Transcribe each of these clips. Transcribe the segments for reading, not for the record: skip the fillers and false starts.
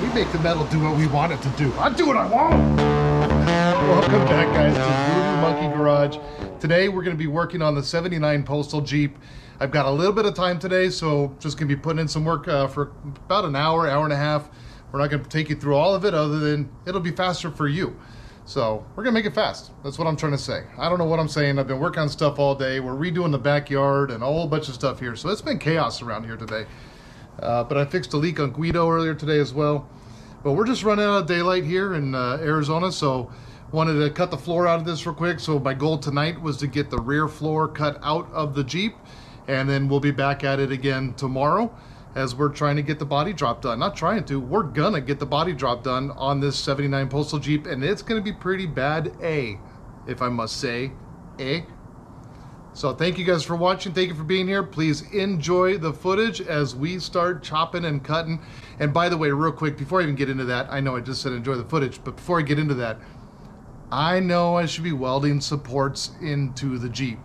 We make the metal do what we want it to do. I do what I want. Welcome back, guys, to Voodoo Monkey Garage. Today we're going to be working on the 79 Postal Jeep. I've got a little bit of time today, so just going to be putting in some work for about an hour, hour and a half. We're not going to take you through all of it, other than it'll be faster for you. So we're going to make it fast. That's what I'm trying to say. I don't know what I'm saying. I've been working on stuff all day. We're redoing the backyard and a whole bunch of stuff here. So it's been chaos around here today. But I fixed a leak on Guido earlier today as well. But we're just running out of daylight here in Arizona, so wanted to cut the floor out of this real quick. So my goal tonight was to get the rear floor cut out of the Jeep, and then we'll be back at it again tomorrow as we're trying to get the body drop done. Not trying to, we're gonna get the body drop done on this 79 Postal Jeep, and it's gonna be pretty bad, if I must say, So thank you guys for watching. Thank you for being here. Please enjoy the footage as we start chopping and cutting. And by the way, real quick, before I even get into that, I know I just said enjoy the footage, but before I get into that, I know I should be welding supports into the Jeep.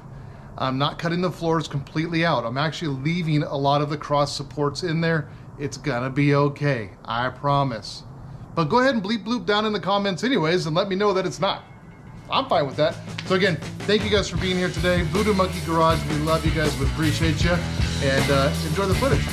I'm not cutting the floors completely out. I'm actually leaving a lot of the cross supports in there. It's gonna be okay, I promise. But go ahead and bleep bloop down in the comments anyways and let me know that it's not. I'm fine with that. So again, thank you guys for being here today. Voodoo Monkey Garage, we love you guys, we appreciate you, and enjoy the footage.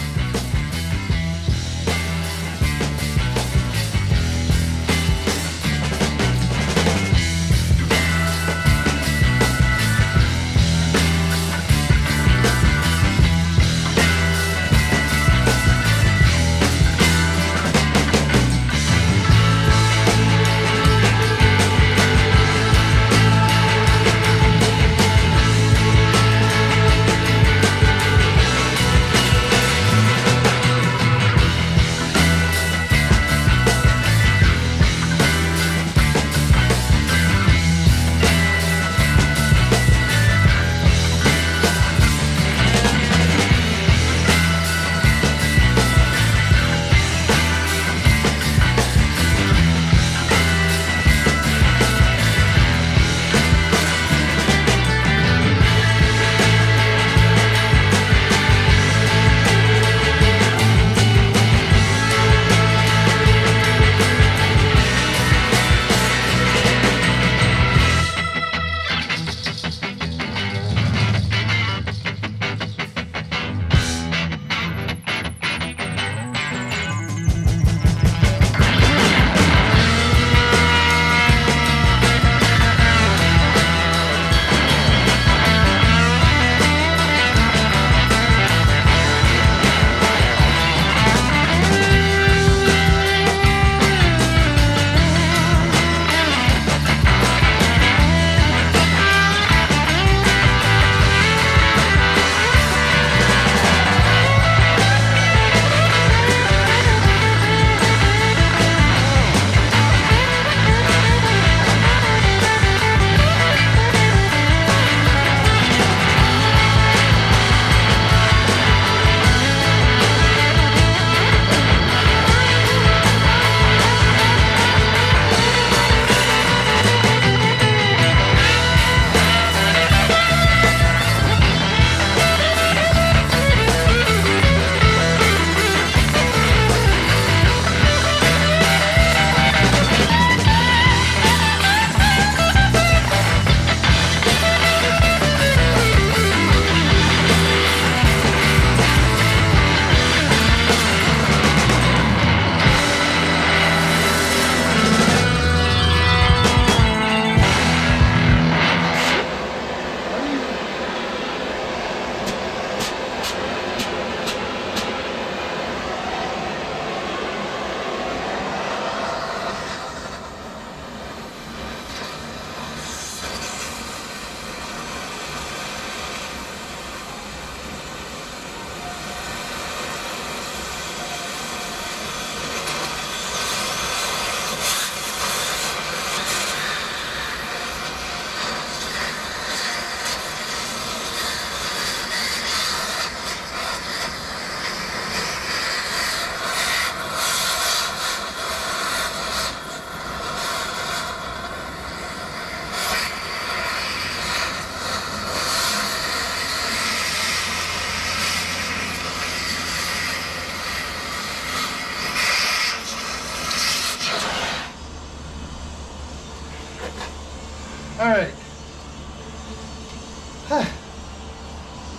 All right.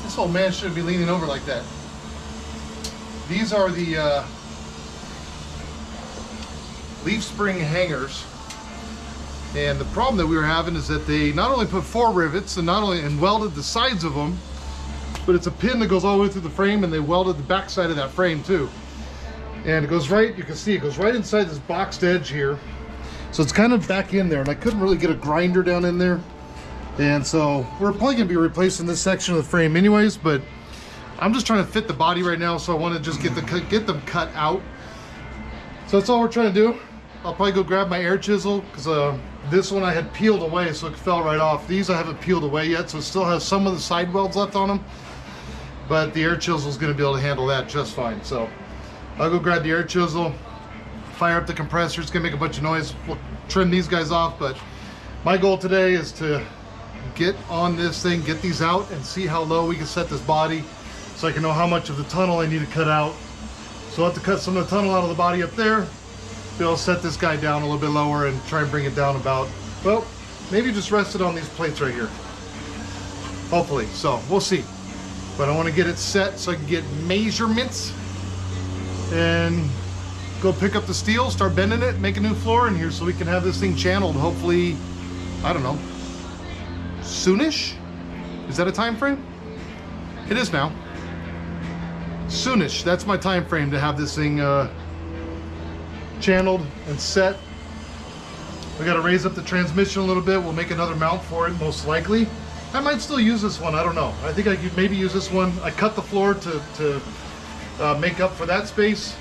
This old man shouldn't be leaning over like that. These are the leaf spring hangers. And the problem that we were having is that they not only put 4 rivets and welded the sides of them, but it's a pin that goes all the way through the frame, and they welded the back side of that frame too. And it goes right, you can see it goes right inside this boxed edge here. So it's kind of back in there, and I couldn't really get a grinder down in there. And so we're probably gonna be replacing this section of the frame anyways, but I'm just trying to fit the body right now, so I want to just get them cut out. So that's all we're trying to do. I'll probably go grab my air chisel, because this one I had peeled away, so it fell right off. These I haven't peeled away yet, so it still has some of the side welds left on them. But the air chisel is going to be able to handle that just fine. So I'll go grab the air chisel, fire up the compressor. It's going to make a bunch of noise. We'll trim these guys off, but my goal today is to get on this thing, get these out, and see how low we can set this body so I can know how much of the tunnel I need to cut out. So I'll have to cut some of the tunnel out of the body up there, be able to set this guy down a little bit lower and try and bring it down about, well, maybe just rest it on these plates right here. Hopefully, so we'll see. But I want to get it set so I can get measurements and go pick up the steel, start bending it, make a new floor in here so we can have this thing channeled, hopefully, I don't know, soonish? Is that a time frame? It is now. Soonish, that's my time frame to have this thing channeled and set. We got to raise up the transmission a little bit. We'll make another mount for it most likely. I might still use this one, I don't know. I think I could maybe use this one. I cut the floor to make up for that space.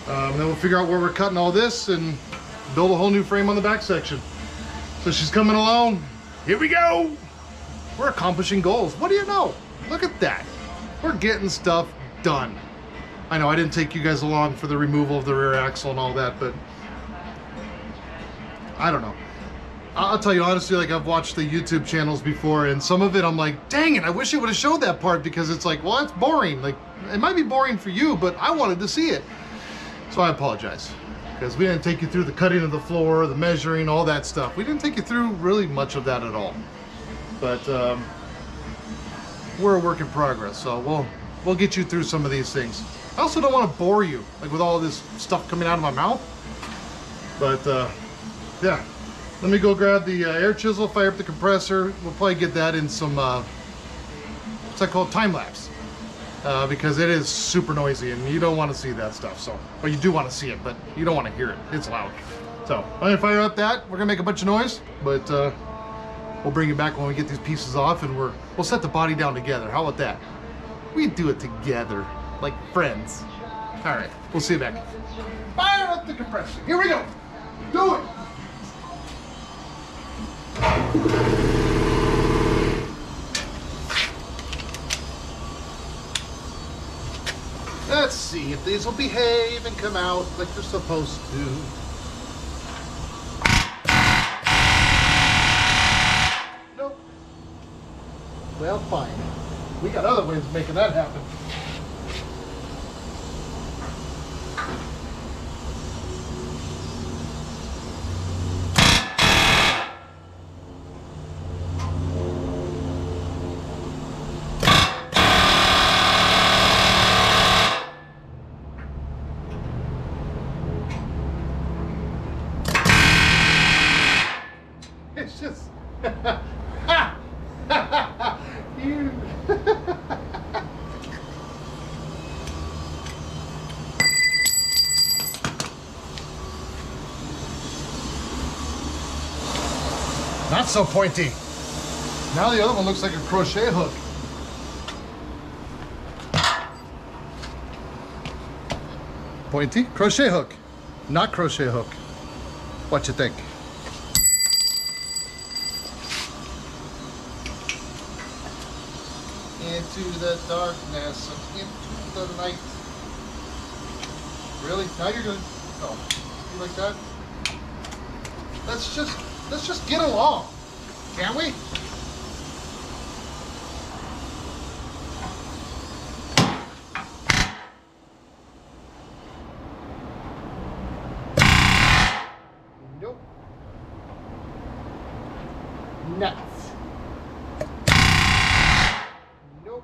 Then we'll figure out where we're cutting all this and build a whole new frame on the back section. So she's coming along. Here we go. We're accomplishing goals. What do you know? Look at that. We're getting stuff done. I know I didn't take you guys along for the removal of the rear axle and all that, but I don't know. I'll tell you honestly, like, I've watched the YouTube channels before, and some of it I'm like, dang it, I wish it would have showed that part, because it's like, well, it's boring. Like, it might be boring for you, but I wanted to see it. So I apologize, because we didn't take you through the cutting of the floor, the measuring, all that stuff. We didn't take you through really much of that at all. But we're a work in progress, so we'll get you through some of these things. I also don't want to bore you, like, with all this stuff coming out of my mouth. But yeah. Let me go grab the air chisel, fire up the compressor. We'll probably get that in some, what's that called? Time lapse. Because it is super noisy and you don't want to see that stuff. So, or you do want to see it, but you don't want to hear it. It's loud. So, I'm going to fire up that. We're going to make a bunch of noise, but we'll bring it back when we get these pieces off, and we'll set the body down together. How about that? We do it together, like friends. All right, we'll see you back. Fire up the compressor. Here we go. Do it. Let's see if these will behave and come out like they're supposed to. Nope. Well, fine. We got other ways of making that happen. It's just you. Not so pointy. Now the other one looks like a crochet hook. Pointy crochet hook, not crochet hook. What you think? Into the darkness and into the light. Really? Now you're good. Oh, you like that? Let's just get along, can we? Nope. nuts. Nope.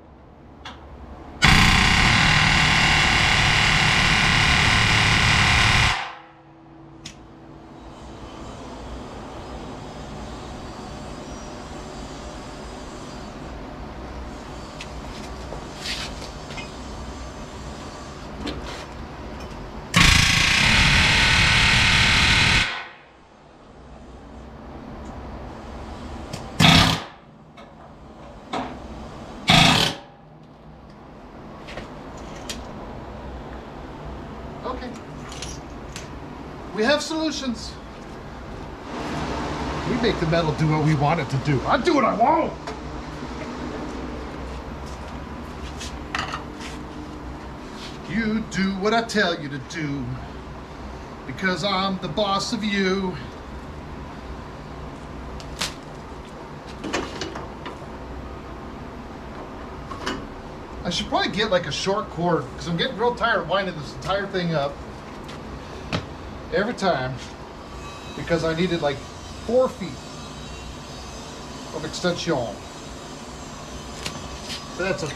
Okay. We have solutions. We make the metal do what we want it to do. I do what I want. You do what I tell you to do, because I'm the boss of you. I should probably get like a short cord, because I'm getting real tired of winding this entire thing up every time, because I needed like 4 feet of extension. But that's okay.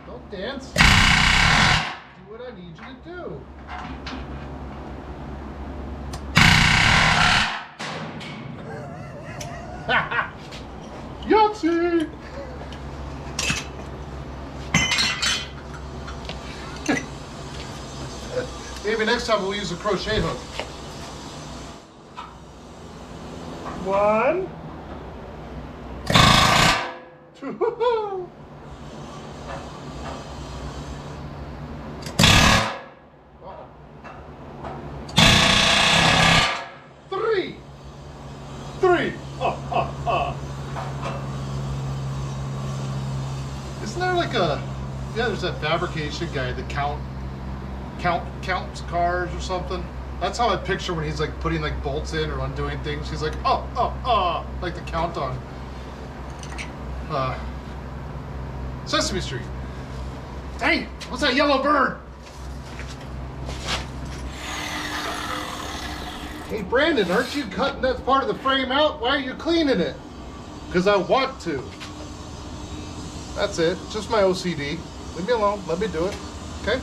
Don't dance. Do what I need you to do. Yahtzee! Maybe next time we'll use a crochet hook. 1, 2. 3. 3. Isn't there like a, yeah, there's that fabrication guy that counts cars or something. That's how I picture when he's like putting like bolts in or undoing things. He's like, like the count on Sesame Street. Dang, what's that yellow bird? Hey Brandon, aren't you cutting that part of the frame out? Why are you cleaning it? Because I want to. That's it, just my OCD. Leave me alone, let me do it, okay?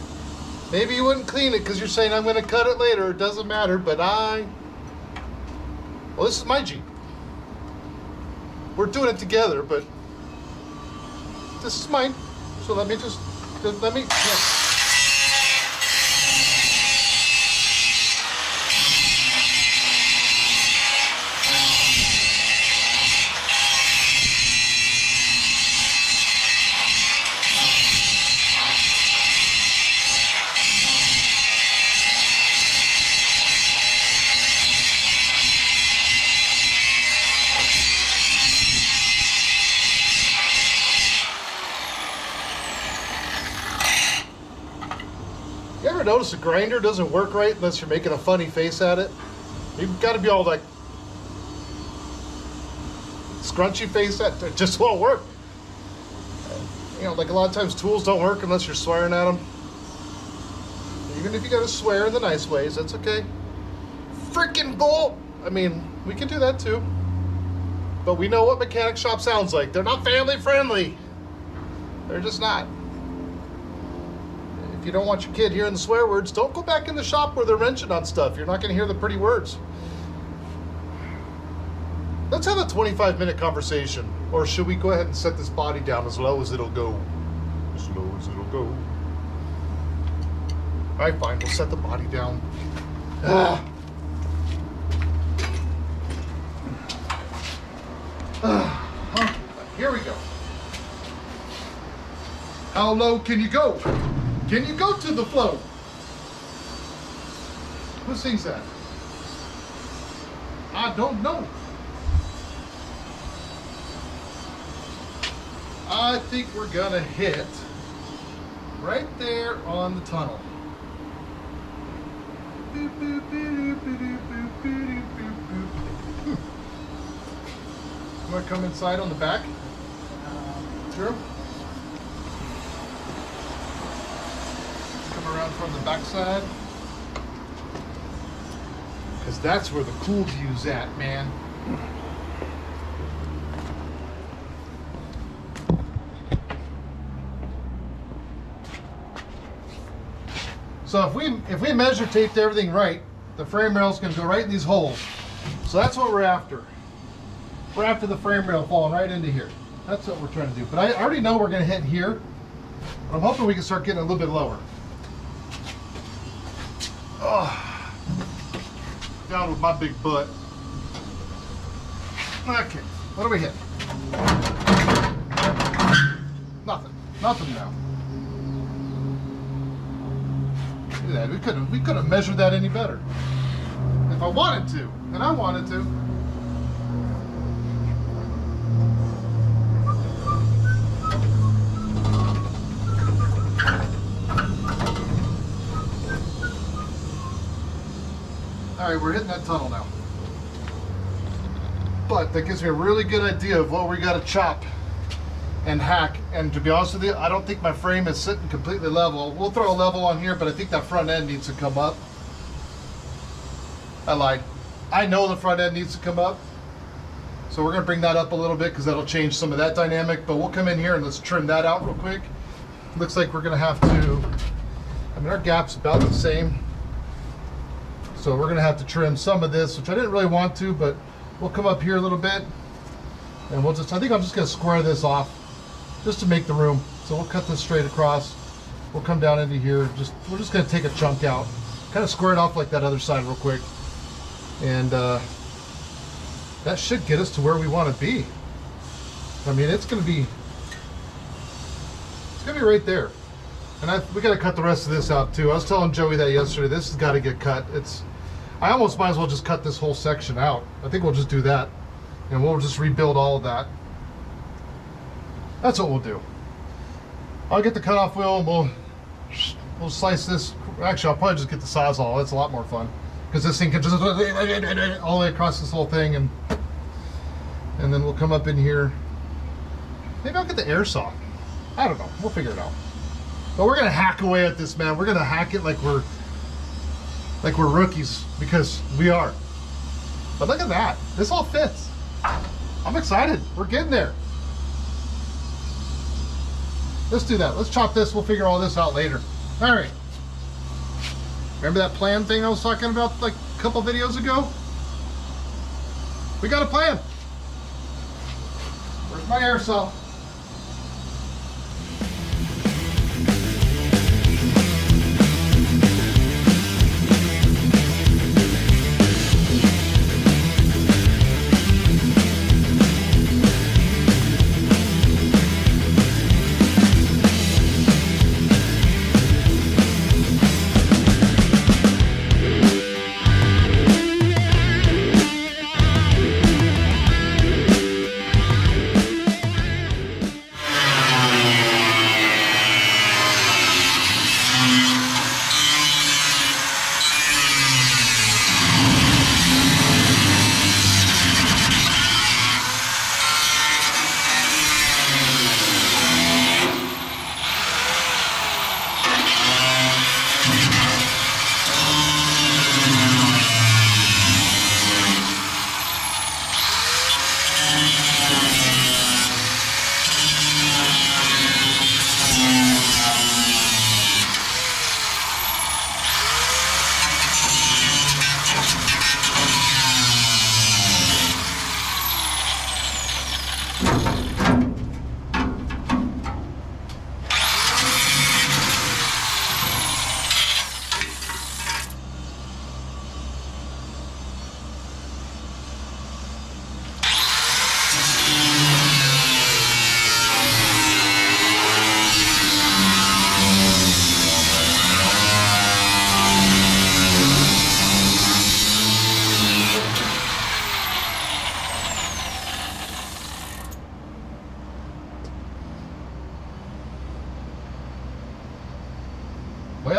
Maybe you wouldn't clean it because you're saying I'm going to cut it later. It doesn't matter, but well, this is my Jeep. We're doing it together, but this is mine. So let me just let me. Yeah. You ever notice a grinder doesn't work right unless you're making a funny face at it? You've got to be all like scrunchy face at it. Just won't work. You know, like a lot of times tools don't work unless you're swearing at them. Even if you got to swear in the nice ways, that's okay. Freaking bolt! I mean, we can do that too. But we know what mechanic shop sounds like. They're not family friendly. They're just not. If you don't want your kid hearing the swear words, don't go back in the shop where they're wrenching on stuff. You're not going to hear the pretty words. Let's have a 25-minute conversation. Or should we go ahead and set this body down as low as it'll go? slow as it'll go. All right, fine, we'll set the body down. Here we go. How low can you go? Can you go to the floor? Who sings that? I don't know. I think we're gonna hit right there on the tunnel. I'm gonna come inside on the back. Sure. Come around from the back side. Because that's where the cool view's at, man. So if we measure taped everything right, the frame rail's gonna go right in these holes. So that's what we're after. We're after the frame rail falling right into here. That's what we're trying to do. But I already know we're gonna hit here. But I'm hoping we can start getting a little bit lower. Oh, down with my big butt. Okay, what do we hit? Nothing now. Look at that, we couldn't measure that any better. If I wanted to, and I wanted to. All right, we're hitting that tunnel now. But that gives me a really good idea of what we got to chop and hack. And to be honest with you, I don't think my frame is sitting completely level. We'll throw a level on here, but I think that front end needs to come up. I lied. I know the front end needs to come up. So we're gonna bring that up a little bit because that'll change some of that dynamic, but we'll come in here and let's trim that out real quick. Looks like we're gonna have to, I mean, our gap's about the same. So we're gonna have to trim some of this, which I didn't really want to, but we'll come up here a little bit and we'll just, I think I'm just gonna square this off just to make the room. So we'll cut this straight across. We'll come down into here. We're just gonna take a chunk out, kind of square it off like that other side real quick. And that should get us to where we want to be. I mean, it's gonna be right there. And we gotta cut the rest of this out too. I was telling Joey that yesterday. This has got to get cut. I almost might as well just cut this whole section out. I think we'll just do that, and we'll just rebuild all of that. That's what we'll do. I'll get the cutoff wheel and we'll slice this. Actually, I'll probably just get the Sawzall. That's a lot more fun because this thing can just all the way across this whole thing, and then we'll come up in here. Maybe I'll get the air saw. I don't know. We'll figure it out. But we're gonna hack away at this, man. We're gonna hack it like we're rookies, because we are. But look at that. This all fits. I'm excited. We're getting there. Let's do that. Let's chop this. We'll figure all this out later. All right. Remember that plan thing I was talking about like a couple videos ago? We got a plan. Where's my air saw?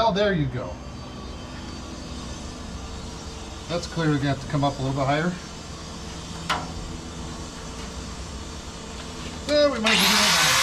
Well, there you go. That's clearly gonna have to come up a little bit higher. There, we might be doing that.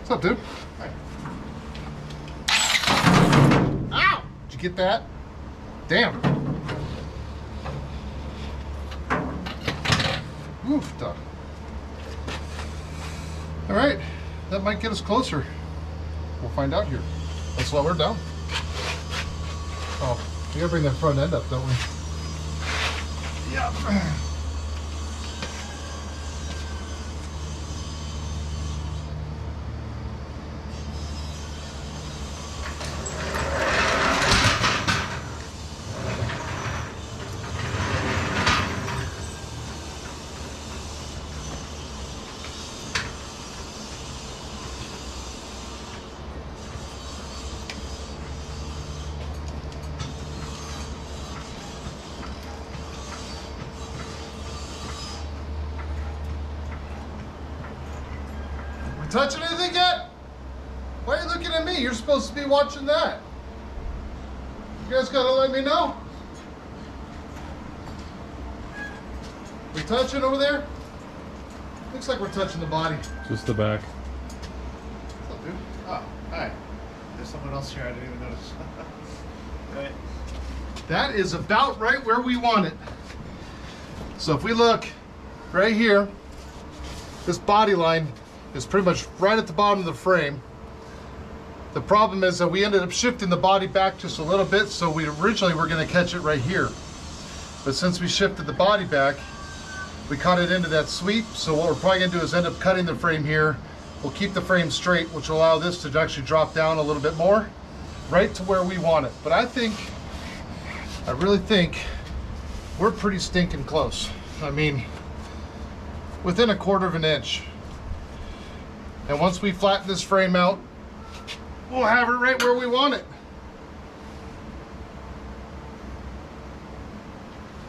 What's up, dude? Ow! Did you get that? Damn. Oof, duh. All right, that might get us closer. We'll find out here. Let's slow her down. Oh, we gotta bring that front end up, don't we? Yeah. Touching anything yet? Why are you looking at me? You're supposed to be watching that. You guys gotta let me know. We touching over there? Looks like we're touching the body. Just the back. What's up, dude? Oh, hi. There's someone else here I didn't even notice. Right. That is about right where we want it. So if we look right here, this body line is pretty much right at the bottom of the frame. The problem is that we ended up shifting the body back just a little bit, so we originally were going to catch it right here. But since we shifted the body back, we caught it into that sweep. So what we're probably going to do is end up cutting the frame here. We'll keep the frame straight, which will allow this to actually drop down a little bit more, right to where we want it. But I really think we're pretty stinking close. I mean, within a quarter of an inch. And once we flatten this frame out, we'll have it right where we want it.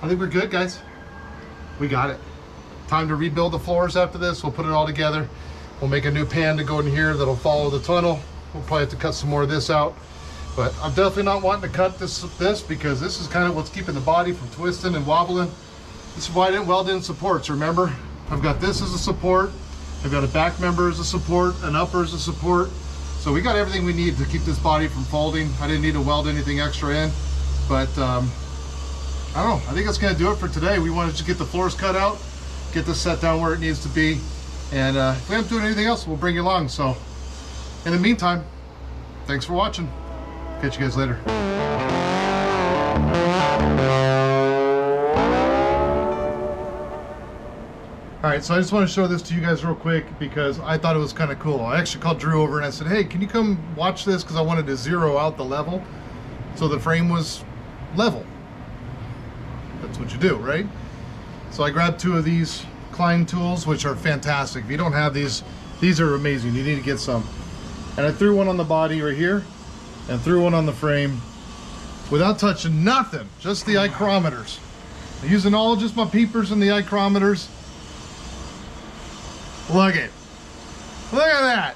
I think we're good, guys. We got it. Time to rebuild the floors after this. We'll put it all together. We'll make a new pan to go in here that'll follow the tunnel. We'll probably have to cut some more of this out. But I'm definitely not wanting to cut this because this is kind of what's keeping the body from twisting and wobbling. This is why I didn't weld in supports, remember? I've got this as a support. I've got a back member as a support, an upper as a support. So we got everything we need to keep this body from folding. I didn't need to weld anything extra in, but I don't know. I think that's gonna do it for today. We wanted to get the floors cut out, get this set down where it needs to be. And if we haven't doing anything else, we'll bring you along. So in the meantime, thanks for watching. Catch you guys later. All right, so I just want to show this to you guys real quick because I thought it was kind of cool. I actually called Drew over and I said, hey, can you come watch this? Because I wanted to zero out the level so the frame was level. That's what you do, right? So I grabbed 2 of these Klein tools, which are fantastic. If you don't have these are amazing. You need to get some. And I threw one on the body right here and threw one on the frame without touching nothing, just the micrometers. I'm using all just my peepers and the micrometers. Look at that.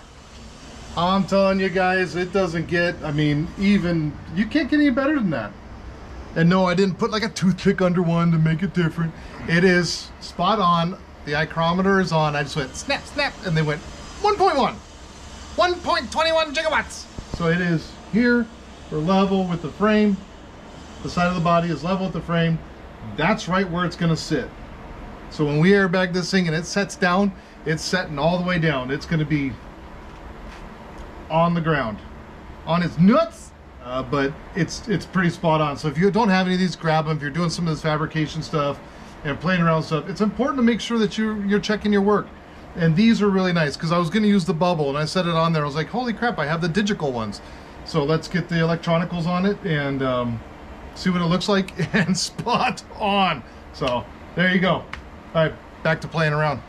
I'm telling you guys, it doesn't get, I mean, even, you can't get any better than that. And no, I didn't put like a toothpick under one to make it different. It is spot on. The micrometer is on. I just went snap, snap, and they went 1.1. 1.21 gigawatts. So it is here, we're level with the frame. The side of the body is level with the frame. That's right where it's gonna sit. So when we airbag this thing and it sets down, it's setting all the way down. It's gonna be on the ground, on its nuts, but it's pretty spot on. So if you don't have any of these, grab them. If you're doing some of this fabrication stuff and playing around with stuff, it's important to make sure that you're checking your work. And these are really nice because I was gonna use the bubble and I set it on there. I was like, holy crap, I have the digital ones. So let's get the electronicals on it and see what it looks like, and spot on. So there you go. All right, back to playing around.